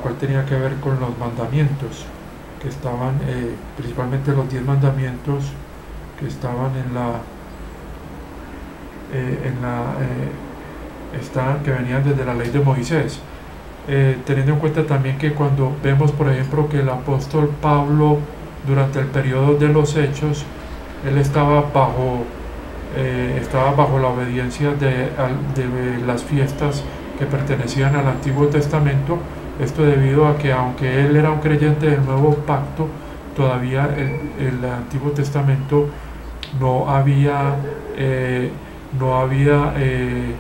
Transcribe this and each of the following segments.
cual tenía que ver con los mandamientos, que estaban principalmente los 10 mandamientos que estaban que venían desde la ley de Moisés. Teniendo en cuenta también que cuando vemos, por ejemplo, que el apóstol Pablo durante el periodo de los Hechos, él estaba bajo la obediencia de las fiestas que pertenecían al Antiguo Testamento. Esto debido a que, aunque él era un creyente del Nuevo Pacto, todavía el Antiguo Testamento no había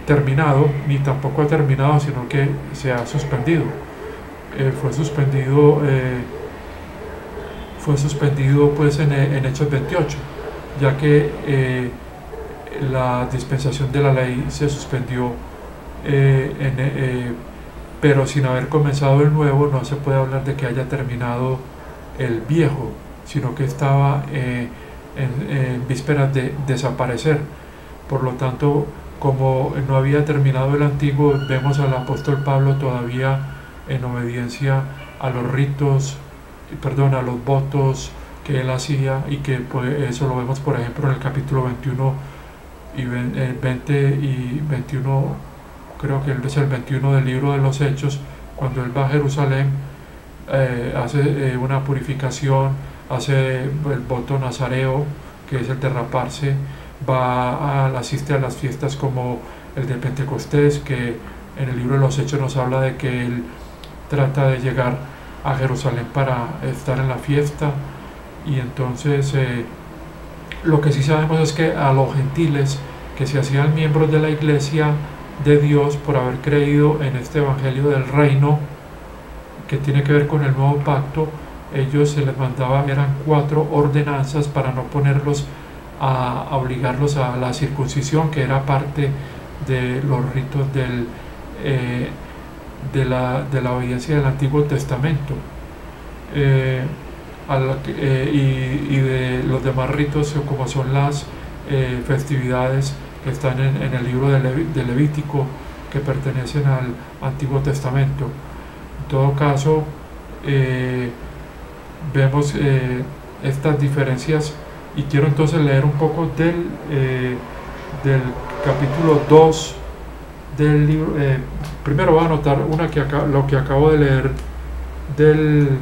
terminado, ni tampoco ha terminado, sino que se ha suspendido. Fue suspendido pues en Hechos 28, ya que la dispensación de la ley se suspendió, pero sin haber comenzado el nuevo. No se puede hablar de que haya terminado el viejo, sino que estaba en vísperas de desaparecer. Por lo tanto, como no había terminado el antiguo, vemos al apóstol Pablo todavía en obediencia a los ritos, a los votos que él hacía, y que pues, eso lo vemos por ejemplo en el capítulo 21 y 20 y 21, creo que es el 21 del libro de los Hechos, cuando él va a Jerusalén, hace una purificación, hace el voto nazareo, que es el de raparse, asiste a las fiestas como el de Pentecostés, que en el libro de los Hechos nos habla de que él trata de llegar a Jerusalén para estar en la fiesta. Y entonces lo que sí sabemos es que a los gentiles que se hacían miembros de la iglesia de Dios por haber creído en este evangelio del reino, que tiene que ver con el nuevo pacto, ellos se les mandaba, eran 4 ordenanzas para no ponerlos a obligarlos a la circuncisión, que era parte de los ritos de la obediencia del Antiguo Testamento, y de los demás ritos, como son las festividades que están en el libro de Levítico, que pertenecen al Antiguo Testamento. En todo caso, vemos estas diferencias, y quiero entonces leer un poco del capítulo 2 del libro. Primero voy a anotar lo que acabo de leer del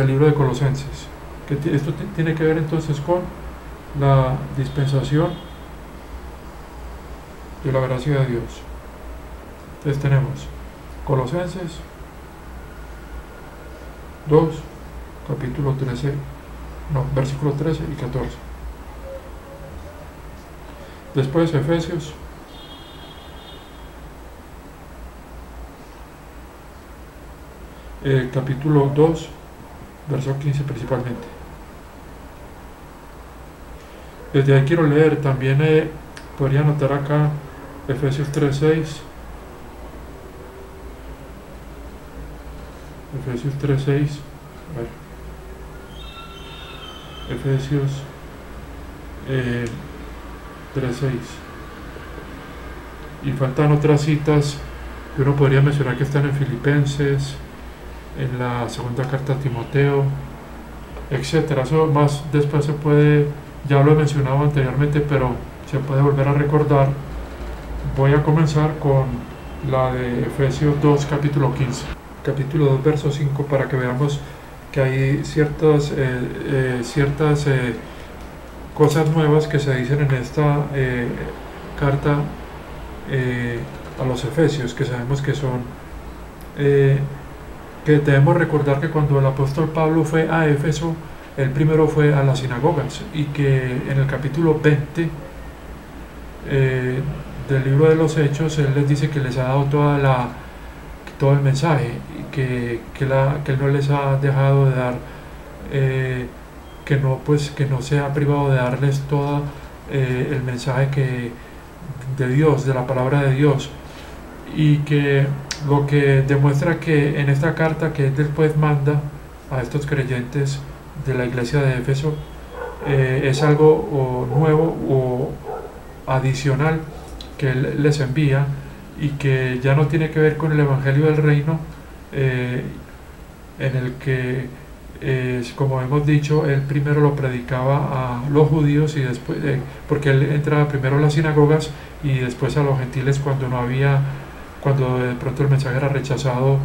libro de Colosenses, que esto tiene que ver entonces con la dispensación de la gracia de Dios. Entonces tenemos Colosenses 2, capítulo 13, versículos 13 y 14. Después Efesios, capítulo 2, verso 15 principalmente. Desde ahí quiero leer también, podría anotar acá Efesios 3:6, Efesios 3:6, Efesios 3:6, y faltan otras citas que uno podría mencionar que están en Filipenses, en la segunda carta a Timoteo, etcétera. Eso más después se puede, ya lo he mencionado anteriormente, pero se puede volver a recordar. Voy a comenzar con la de Efesios 2, capítulo 15, capítulo 2, verso 5, para que veamos que hay ciertas cosas nuevas que se dicen en esta carta a los Efesios, que sabemos que son que debemos recordar que cuando el apóstol Pablo fue a Éfeso, él primero fue a las sinagogas, y que en el capítulo 20 del libro de los Hechos, él les dice que les ha dado todo el mensaje, y que él no les ha dejado de dar, que no se ha privado de darles todo el mensaje de Dios, de la palabra de Dios, y que lo que demuestra que en esta carta que él después manda a estos creyentes de la iglesia de Éfeso, es algo nuevo o adicional que él les envía, y que ya no tiene que ver con el evangelio del reino, en el que, como hemos dicho, él primero lo predicaba a los judíos y después, porque él entraba primero a las sinagogas y después a los gentiles cuando de pronto el mensaje era rechazado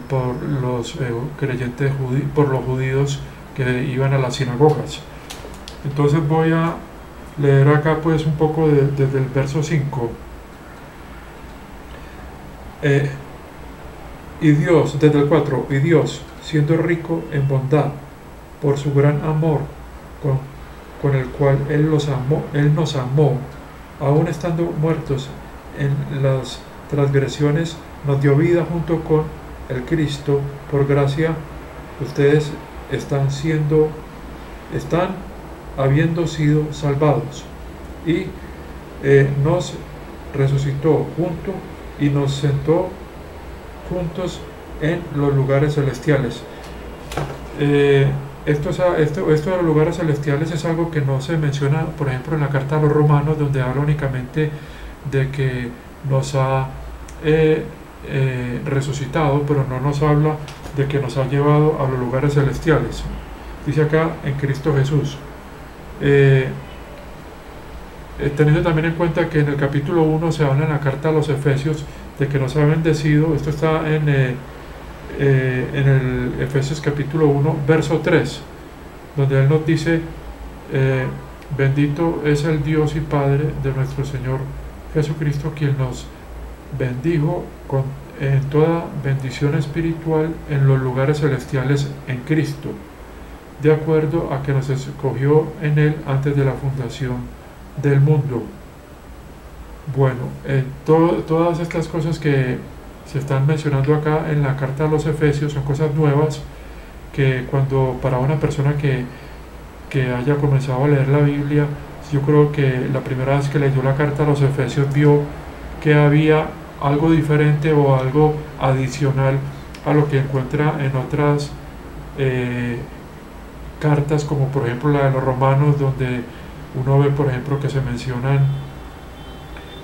por los creyentes por los judíos que iban a las sinagogas. Entonces voy a leer acá pues un poco desde el verso 5. Y Dios, desde el 4, y Dios, siendo rico en bondad, por su gran amor con el cual Él nos amó, aun estando muertos en las transgresiones, nos dio vida junto con el Cristo. Por gracia ustedes están habiendo sido salvados, y nos resucitó junto y nos sentó juntos en los lugares celestiales. Esto de los lugares celestiales es algo que no se menciona, por ejemplo, en la carta a los Romanos, donde habla únicamente de que nos ha resucitado, pero no nos habla de que nos ha llevado a los lugares celestiales. Dice acá, en Cristo Jesús. Teniendo también en cuenta que en el capítulo 1 se habla en la carta a los Efesios de que nos ha bendecido. Esto está en el Efesios capítulo 1 verso 3, donde él nos dice: bendito es el Dios y Padre de nuestro Señor Jesucristo, quien nos bendijo en toda bendición espiritual en los lugares celestiales en Cristo, de acuerdo a que nos escogió en Él antes de la fundación del mundo. Bueno, todas estas cosas que se están mencionando acá en la carta a los Efesios son cosas nuevas que para una persona que haya comenzado a leer la Biblia, yo creo que la primera vez que leyó la carta a los Efesios vio que había algo diferente o algo adicional a lo que encuentra en otras cartas, como por ejemplo la de los Romanos, donde uno ve por ejemplo que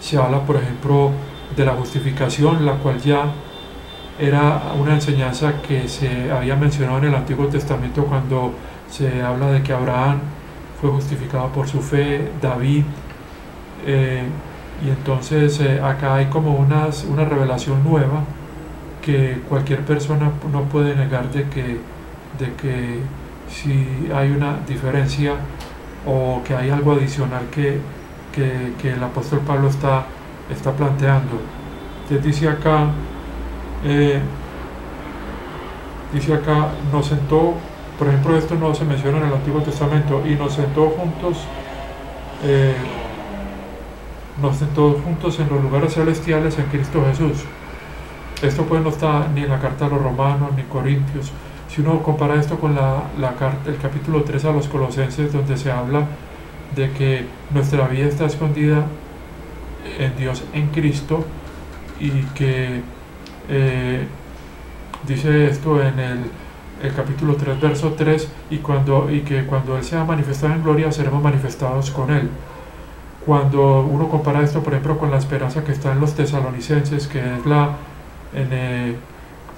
se habla por ejemplo de la justificación, la cual ya era una enseñanza que se había mencionado en el Antiguo Testamento, cuando se habla de que Abraham fue justificado por su fe, David, y entonces acá hay como una revelación nueva que cualquier persona no puede negar de que si hay una diferencia o que hay algo adicional que el apóstol Pablo está planteando. Entonces dice acá, nos sentó, por ejemplo, esto no se menciona en el Antiguo Testamento, y nos sentó juntos en los lugares celestiales en Cristo Jesús. Esto pues no está ni en la carta a los Romanos ni Corintios. Si uno compara esto con el capítulo 3 a los Colosenses, donde se habla de que nuestra vida está escondida en Dios en Cristo, y que dice esto en el capítulo 3 verso 3, y que cuando Él sea manifestado en gloria seremos manifestados con Él. Cuando uno compara esto por ejemplo con la esperanza que está en los Tesalonicenses, que es en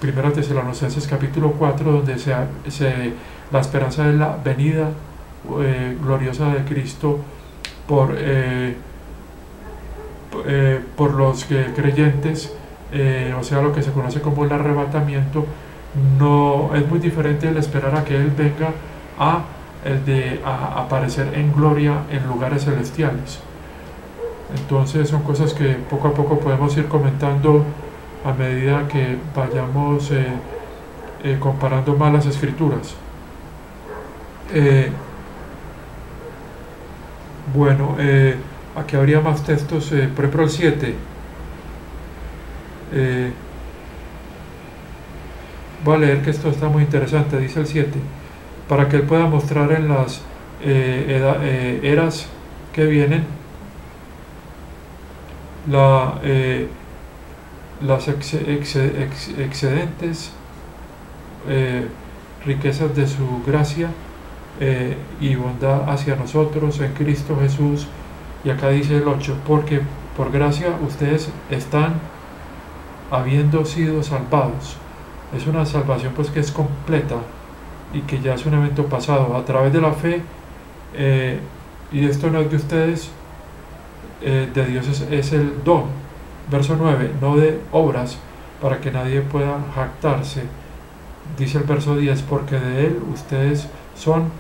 Primera Tesalonicenses capítulo 4, donde la esperanza de la venida gloriosa de Cristo por los creyentes, o sea, lo que se conoce como el arrebatamiento. No es muy diferente el esperar a que Él venga el de aparecer en gloria en lugares celestiales. Entonces son cosas que poco a poco podemos ir comentando a medida que vayamos comparando más las escrituras. Bueno, aquí habría más textos, por ejemplo el 7. Voy a leer que esto está muy interesante. Dice el 7: para que Él pueda mostrar en las eras que vienen las excedentes riquezas de su gracia y bondad hacia nosotros en Cristo Jesús. Y acá dice el 8: porque por gracia ustedes están habiendo sido salvados Es una salvación pues que es completa y que ya es un evento pasado a través de la fe, y esto no es de ustedes, de Dios es el don. Verso 9, no de obras, para que nadie pueda jactarse. Dice el verso 10, porque de él ustedes son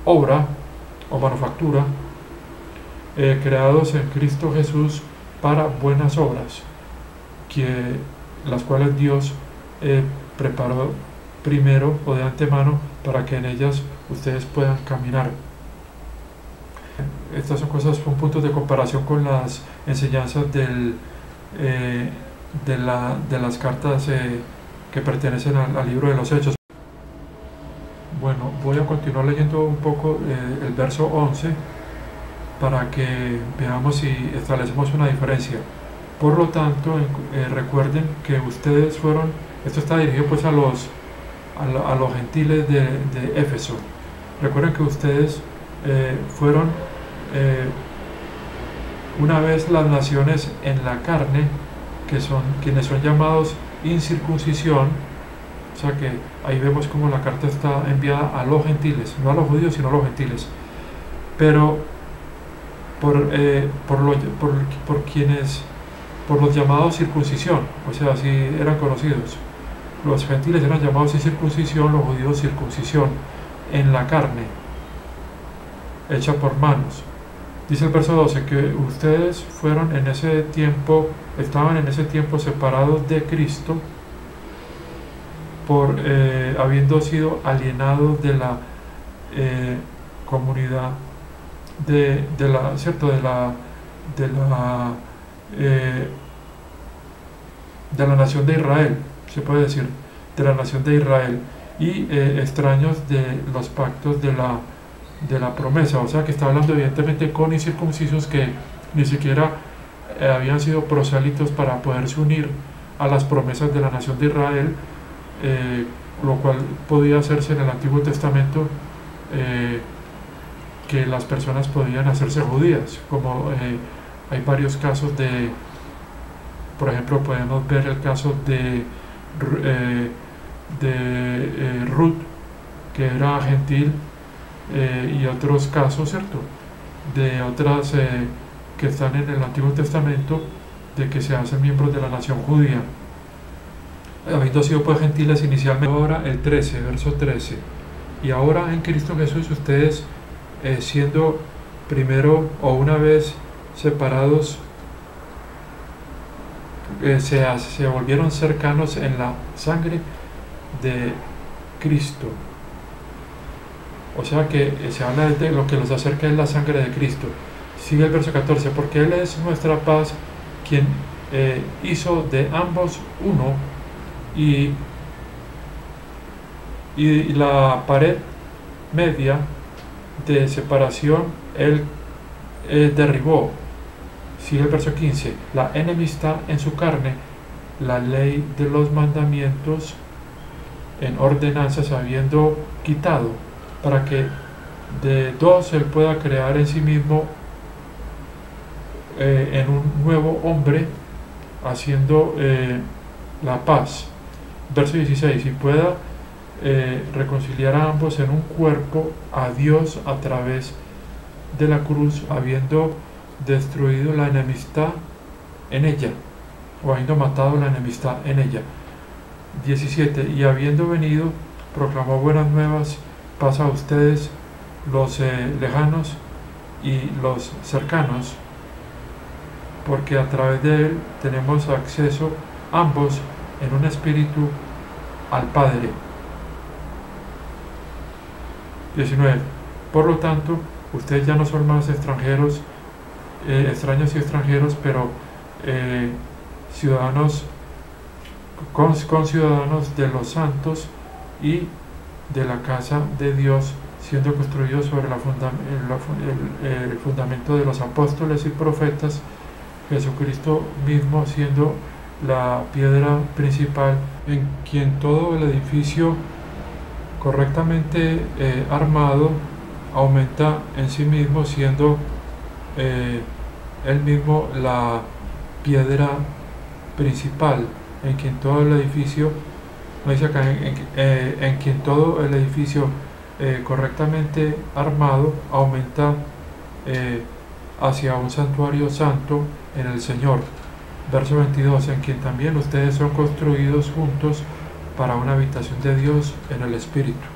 obra o manufactura, creados en Cristo Jesús para buenas obras, las cuales Dios preparó primero o de antemano para que en ellas ustedes puedan caminar. Estas son puntos de comparación con las enseñanzas de las cartas que pertenecen al libro de los Hechos. Bueno, voy a continuar leyendo un poco el verso 11 para que veamos si establecemos una diferencia. Por lo tanto, recuerden que ustedes fueron, esto está dirigido pues a los gentiles de Éfeso. Recuerden que ustedes fueron una vez las naciones en la carne, que son quienes son llamados incircuncisión. O sea que ahí vemos como la carta está enviada a los gentiles, no a los judíos sino a los gentiles, pero por los llamados circuncisión, o sea, así eran conocidos. Los gentiles eran llamados circuncisión, los judíos circuncisión en la carne, hecha por manos. Dice el verso 12 que ustedes estaban en ese tiempo separados de Cristo, habiendo sido alienados de la comunidad de la nación de Israel, se puede decir, de la nación de Israel, y extraños de los pactos de la promesa. O sea que está hablando evidentemente con incircuncisos que ni siquiera habían sido prosélitos para poderse unir a las promesas de la nación de Israel, lo cual podía hacerse en el Antiguo Testamento, que las personas podían hacerse judías, como hay varios casos por ejemplo, podemos ver el caso de Ruth, que era gentil, y otros casos, ¿cierto?, de otras que están en el Antiguo Testamento, de que se hacen miembros de la nación judía, habiendo sido pues gentiles inicialmente. Ahora el 13, verso 13, y ahora en Cristo Jesús ustedes, siendo primero o una vez separados, se volvieron cercanos en la sangre de Cristo. O sea que se habla de lo que los acerca es la sangre de Cristo. Sigue el verso 14, porque Él es nuestra paz, quien hizo de ambos uno, y la pared media de separación Él derribó. Sigue el verso 15, la enemistad en su carne, la ley de los mandamientos en ordenanzas habiendo quitado, para que de dos Él pueda crear en sí mismo en un nuevo hombre, haciendo la paz. Verso 16, y pueda reconciliar a ambos en un cuerpo a Dios a través de la cruz, habiendo destruido la enemistad en ella, o habiendo matado la enemistad en ella. 17, y habiendo venido, proclamó buenas nuevas, paz a ustedes, los lejanos y los cercanos, porque a través de Él tenemos acceso ambos en un espíritu al Padre. 19, por lo tanto, ustedes ya no son más extranjeros, extraños y extranjeros, pero ciudadanos, conciudadanos de los santos y de la casa de Dios, siendo construidos sobre el fundamento de los apóstoles y profetas, Jesucristo mismo siendo la piedra principal, en quien todo el edificio correctamente armado aumenta en sí mismo, siendo él mismo la piedra principal, en quien todo el edificio No dice acá en quien todo el edificio correctamente armado aumenta hacia un santuario santo en el Señor. Verso 22, en quien también ustedes son construidos juntos para una habitación de Dios en el Espíritu.